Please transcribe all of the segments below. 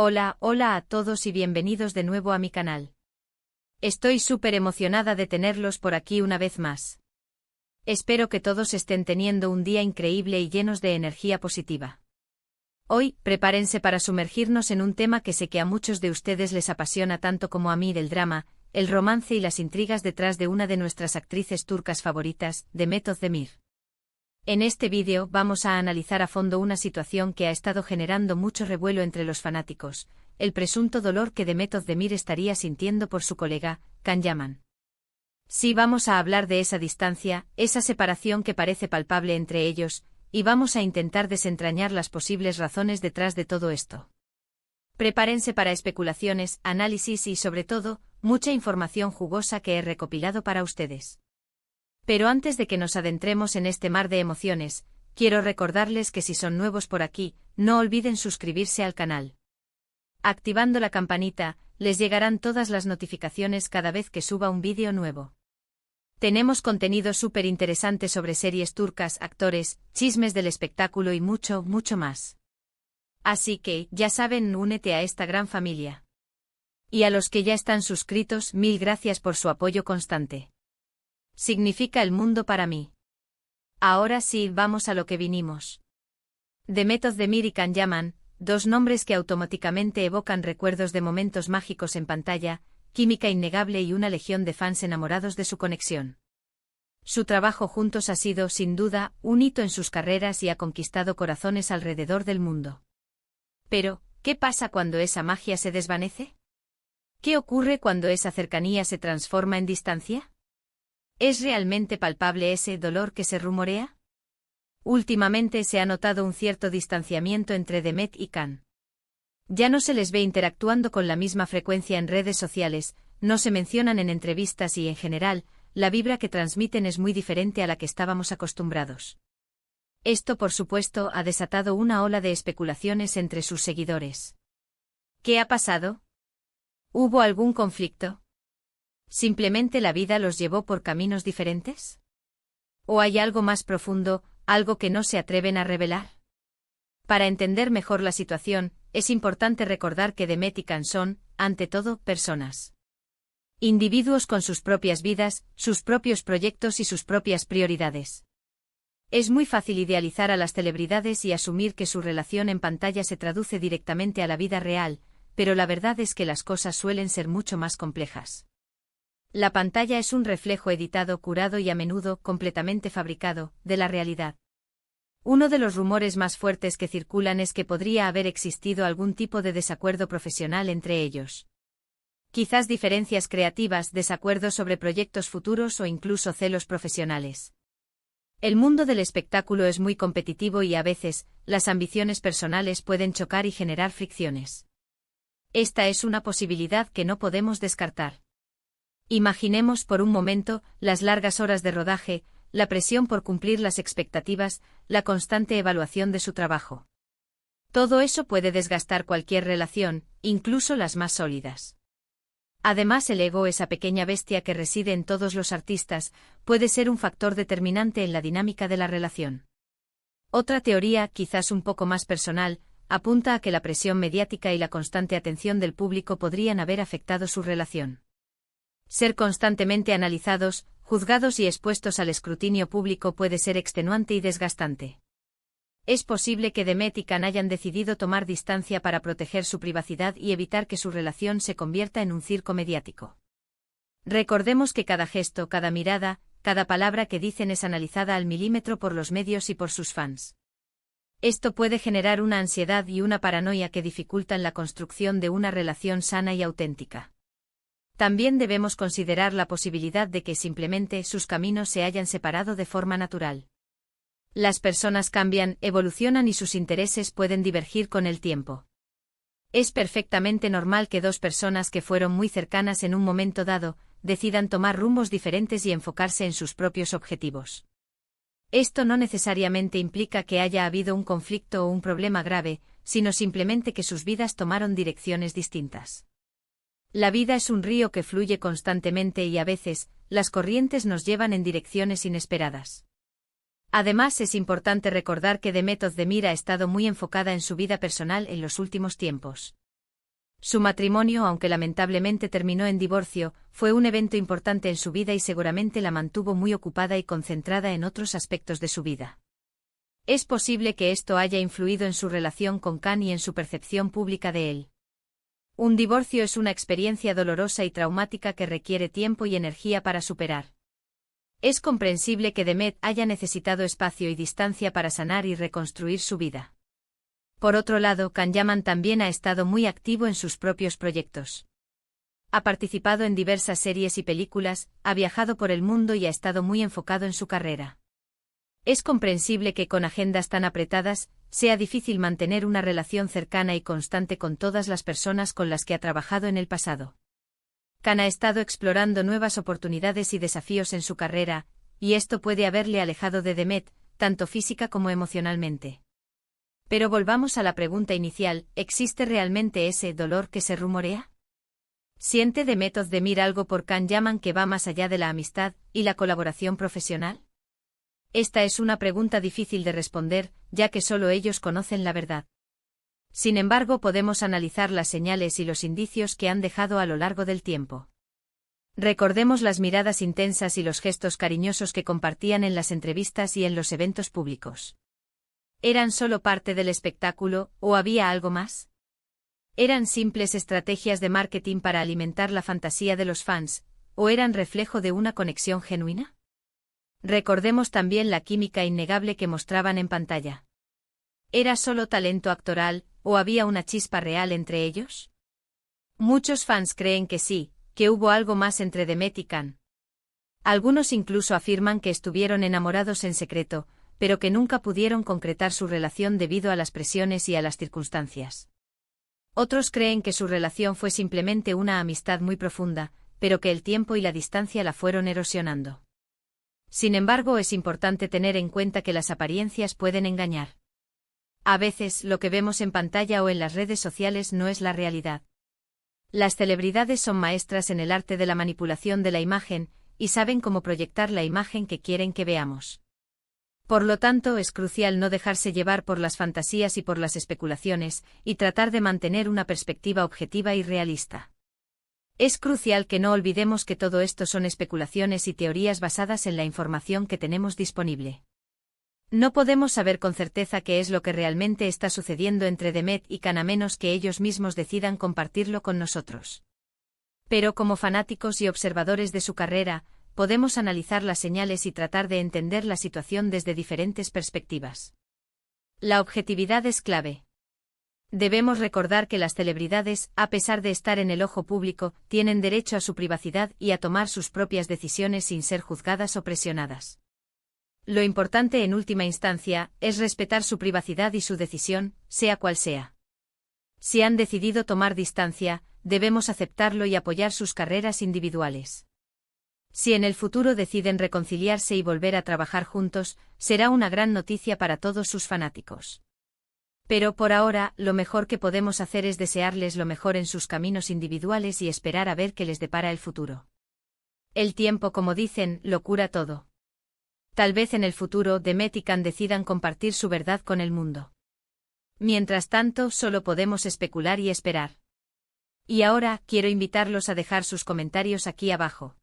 Hola a todos y bienvenidos de nuevo a mi canal. Estoy súper emocionada de tenerlos por aquí una vez más. Espero que todos estén teniendo un día increíble y llenos de energía positiva. Hoy, prepárense para sumergirnos en un tema que sé que a muchos de ustedes les apasiona tanto como a mí: el drama, el romance y las intrigas detrás de una de nuestras actrices turcas favoritas, Demet Özdemir. En este vídeo vamos a analizar a fondo una situación que ha estado generando mucho revuelo entre los fanáticos: el presunto dolor que Demet Özdemir estaría sintiendo por su colega, Can Yaman. Sí, vamos a hablar de esa distancia, esa separación que parece palpable entre ellos, y vamos a intentar desentrañar las posibles razones detrás de todo esto. Prepárense para especulaciones, análisis y, sobre todo, mucha información jugosa que he recopilado para ustedes. Pero antes de que nos adentremos en este mar de emociones, quiero recordarles que si son nuevos por aquí, no olviden suscribirse al canal. Activando la campanita, les llegarán todas las notificaciones cada vez que suba un vídeo nuevo. Tenemos contenido súper interesante sobre series turcas, actores, chismes del espectáculo y mucho más. Así que, ya saben, únete a esta gran familia. Y a los que ya están suscritos, mil gracias por su apoyo constante. Significa el mundo para mí. Ahora sí, vamos a lo que vinimos. Demet Özdemir y Can Yaman, dos nombres que automáticamente evocan recuerdos de momentos mágicos en pantalla, química innegable y una legión de fans enamorados de su conexión. Su trabajo juntos ha sido, sin duda, un hito en sus carreras y ha conquistado corazones alrededor del mundo. Pero, ¿qué pasa cuando esa magia se desvanece? ¿Qué ocurre cuando esa cercanía se transforma en distancia? ¿Es realmente palpable ese dolor que se rumorea? Últimamente se ha notado un cierto distanciamiento entre Demet y Can. Ya no se les ve interactuando con la misma frecuencia en redes sociales, no se mencionan en entrevistas y, en general, la vibra que transmiten es muy diferente a la que estábamos acostumbrados. Esto, por supuesto, ha desatado una ola de especulaciones entre sus seguidores. ¿Qué ha pasado? ¿Hubo algún conflicto? ¿Simplemente la vida los llevó por caminos diferentes? ¿O hay algo más profundo, algo que no se atreven a revelar? Para entender mejor la situación, es importante recordar que Demet y Can son, ante todo, personas. Individuos con sus propias vidas, sus propios proyectos y sus propias prioridades. Es muy fácil idealizar a las celebridades y asumir que su relación en pantalla se traduce directamente a la vida real, pero la verdad es que las cosas suelen ser mucho más complejas. La pantalla es un reflejo editado, curado y a menudo completamente fabricado, de la realidad. Uno de los rumores más fuertes que circulan es que podría haber existido algún tipo de desacuerdo profesional entre ellos. Quizás diferencias creativas, desacuerdos sobre proyectos futuros o incluso celos profesionales. El mundo del espectáculo es muy competitivo y a veces, las ambiciones personales pueden chocar y generar fricciones. Esta es una posibilidad que no podemos descartar. Imaginemos por un momento las largas horas de rodaje, la presión por cumplir las expectativas, la constante evaluación de su trabajo. Todo eso puede desgastar cualquier relación, incluso las más sólidas. Además, el ego, esa pequeña bestia que reside en todos los artistas, puede ser un factor determinante en la dinámica de la relación. Otra teoría, quizás un poco más personal, apunta a que la presión mediática y la constante atención del público podrían haber afectado su relación. Ser constantemente analizados, juzgados y expuestos al escrutinio público puede ser extenuante y desgastante. Es posible que Demet y Can hayan decidido tomar distancia para proteger su privacidad y evitar que su relación se convierta en un circo mediático. Recordemos que cada gesto, cada mirada, cada palabra que dicen es analizada al milímetro por los medios y por sus fans. Esto puede generar una ansiedad y una paranoia que dificultan la construcción de una relación sana y auténtica. También debemos considerar la posibilidad de que simplemente sus caminos se hayan separado de forma natural. Las personas cambian, evolucionan y sus intereses pueden divergir con el tiempo. Es perfectamente normal que dos personas que fueron muy cercanas en un momento dado, decidan tomar rumbos diferentes y enfocarse en sus propios objetivos. Esto no necesariamente implica que haya habido un conflicto o un problema grave, sino simplemente que sus vidas tomaron direcciones distintas. La vida es un río que fluye constantemente y a veces, las corrientes nos llevan en direcciones inesperadas. Además, es importante recordar que Demet Özdemir ha estado muy enfocada en su vida personal en los últimos tiempos. Su matrimonio, aunque lamentablemente terminó en divorcio, fue un evento importante en su vida y seguramente la mantuvo muy ocupada y concentrada en otros aspectos de su vida. Es posible que esto haya influido en su relación con Khan y en su percepción pública de él. Un divorcio es una experiencia dolorosa y traumática que requiere tiempo y energía para superar. Es comprensible que Demet haya necesitado espacio y distancia para sanar y reconstruir su vida. Por otro lado, Can Yaman también ha estado muy activo en sus propios proyectos. Ha participado en diversas series y películas, ha viajado por el mundo y ha estado muy enfocado en su carrera. Es comprensible que con agendas tan apretadas, sea difícil mantener una relación cercana y constante con todas las personas con las que ha trabajado en el pasado. Can ha estado explorando nuevas oportunidades y desafíos en su carrera, y esto puede haberle alejado de Demet, tanto física como emocionalmente. Pero volvamos a la pregunta inicial, ¿existe realmente ese dolor que se rumorea? ¿Siente Demet Özdemir algo por Can Yaman que va más allá de la amistad y la colaboración profesional? Esta es una pregunta difícil de responder, ya que solo ellos conocen la verdad. Sin embargo, podemos analizar las señales y los indicios que han dejado a lo largo del tiempo. Recordemos las miradas intensas y los gestos cariñosos que compartían en las entrevistas y en los eventos públicos. ¿Eran solo parte del espectáculo, o había algo más? ¿Eran simples estrategias de marketing para alimentar la fantasía de los fans, o eran reflejo de una conexión genuina? Recordemos también la química innegable que mostraban en pantalla. ¿Era solo talento actoral, o había una chispa real entre ellos? Muchos fans creen que sí, que hubo algo más entre Demet y Can. Algunos incluso afirman que estuvieron enamorados en secreto, pero que nunca pudieron concretar su relación debido a las presiones y a las circunstancias. Otros creen que su relación fue simplemente una amistad muy profunda, pero que el tiempo y la distancia la fueron erosionando. Sin embargo, es importante tener en cuenta que las apariencias pueden engañar. A veces, lo que vemos en pantalla o en las redes sociales no es la realidad. Las celebridades son maestras en el arte de la manipulación de la imagen, y saben cómo proyectar la imagen que quieren que veamos. Por lo tanto, es crucial no dejarse llevar por las fantasías y por las especulaciones, y tratar de mantener una perspectiva objetiva y realista. Es crucial que no olvidemos que todo esto son especulaciones y teorías basadas en la información que tenemos disponible. No podemos saber con certeza qué es lo que realmente está sucediendo entre Demet y Can a menos que ellos mismos decidan compartirlo con nosotros. Pero como fanáticos y observadores de su carrera, podemos analizar las señales y tratar de entender la situación desde diferentes perspectivas. La objetividad es clave. Debemos recordar que las celebridades, a pesar de estar en el ojo público, tienen derecho a su privacidad y a tomar sus propias decisiones sin ser juzgadas o presionadas. Lo importante en última instancia es respetar su privacidad y su decisión, sea cual sea. Si han decidido tomar distancia, debemos aceptarlo y apoyar sus carreras individuales. Si en el futuro deciden reconciliarse y volver a trabajar juntos, será una gran noticia para todos sus fanáticos. Pero por ahora, lo mejor que podemos hacer es desearles lo mejor en sus caminos individuales y esperar a ver qué les depara el futuro. El tiempo, como dicen, lo cura todo. Tal vez en el futuro Demet y Can decidan compartir su verdad con el mundo. Mientras tanto, solo podemos especular y esperar. Y ahora, quiero invitarlos a dejar sus comentarios aquí abajo.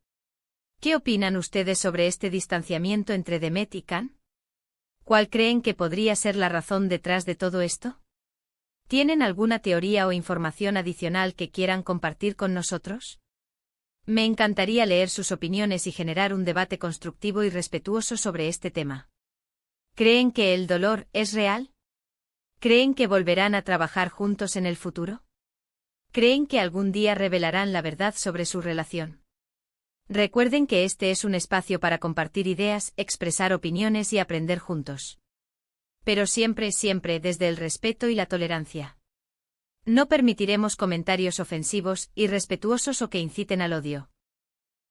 ¿Qué opinan ustedes sobre este distanciamiento entre Demet y Can? ¿Cuál creen que podría ser la razón detrás de todo esto? ¿Tienen alguna teoría o información adicional que quieran compartir con nosotros? Me encantaría leer sus opiniones y generar un debate constructivo y respetuoso sobre este tema. ¿Creen que el dolor es real? ¿Creen que volverán a trabajar juntos en el futuro? ¿Creen que algún día revelarán la verdad sobre su relación? Recuerden que este es un espacio para compartir ideas, expresar opiniones y aprender juntos. Pero siempre, siempre desde el respeto y la tolerancia. No permitiremos comentarios ofensivos, irrespetuosos o que inciten al odio.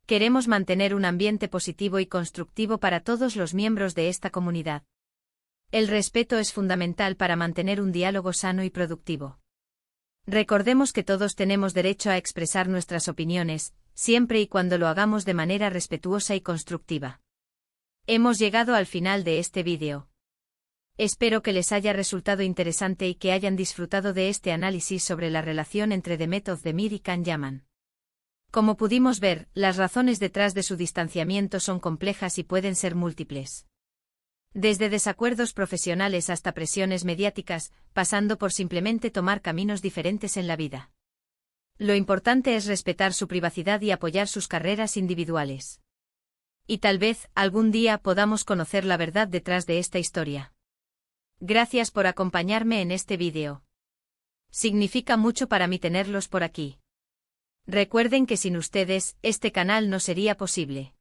Queremos mantener un ambiente positivo y constructivo para todos los miembros de esta comunidad. El respeto es fundamental para mantener un diálogo sano y productivo. Recordemos que todos tenemos derecho a expresar nuestras opiniones, siempre y cuando lo hagamos de manera respetuosa y constructiva. Hemos llegado al final de este vídeo. Espero que les haya resultado interesante y que hayan disfrutado de este análisis sobre la relación entre Demet Özdemir y Can Yaman. Como pudimos ver, las razones detrás de su distanciamiento son complejas y pueden ser múltiples. Desde desacuerdos profesionales hasta presiones mediáticas, pasando por simplemente tomar caminos diferentes en la vida. Lo importante es respetar su privacidad y apoyar sus carreras individuales. Y tal vez, algún día podamos conocer la verdad detrás de esta historia. Gracias por acompañarme en este vídeo. Significa mucho para mí tenerlos por aquí. Recuerden que sin ustedes, este canal no sería posible.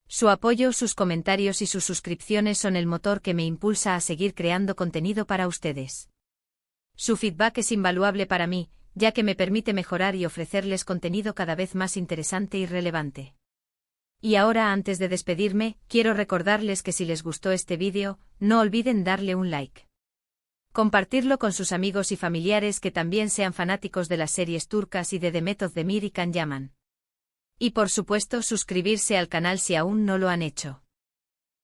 Su apoyo, sus comentarios y sus suscripciones son el motor que me impulsa a seguir creando contenido para ustedes. Su feedback es invaluable para mí, ya que me permite mejorar y ofrecerles contenido cada vez más interesante y relevante. Y ahora, antes de despedirme, quiero recordarles que si les gustó este vídeo, no olviden darle un like. Compartirlo con sus amigos y familiares que también sean fanáticos de las series turcas y de Demet Özdemir y Can Yaman. Y por supuesto, suscribirse al canal si aún no lo han hecho.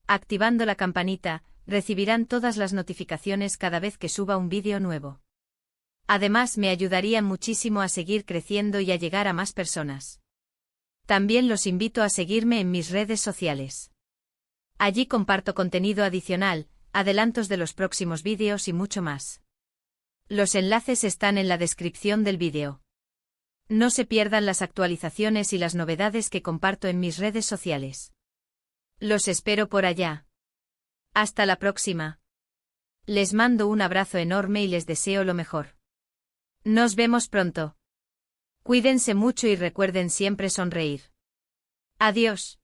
Activando la campanita, recibirán todas las notificaciones cada vez que suba un vídeo nuevo. Además, me ayudarían muchísimo a seguir creciendo y a llegar a más personas. También los invito a seguirme en mis redes sociales. Allí comparto contenido adicional, adelantos de los próximos vídeos y mucho más. Los enlaces están en la descripción del vídeo. No se pierdan las actualizaciones y las novedades que comparto en mis redes sociales. Los espero por allá. Hasta la próxima. Les mando un abrazo enorme y les deseo lo mejor. Nos vemos pronto. Cuídense mucho y recuerden siempre sonreír. Adiós.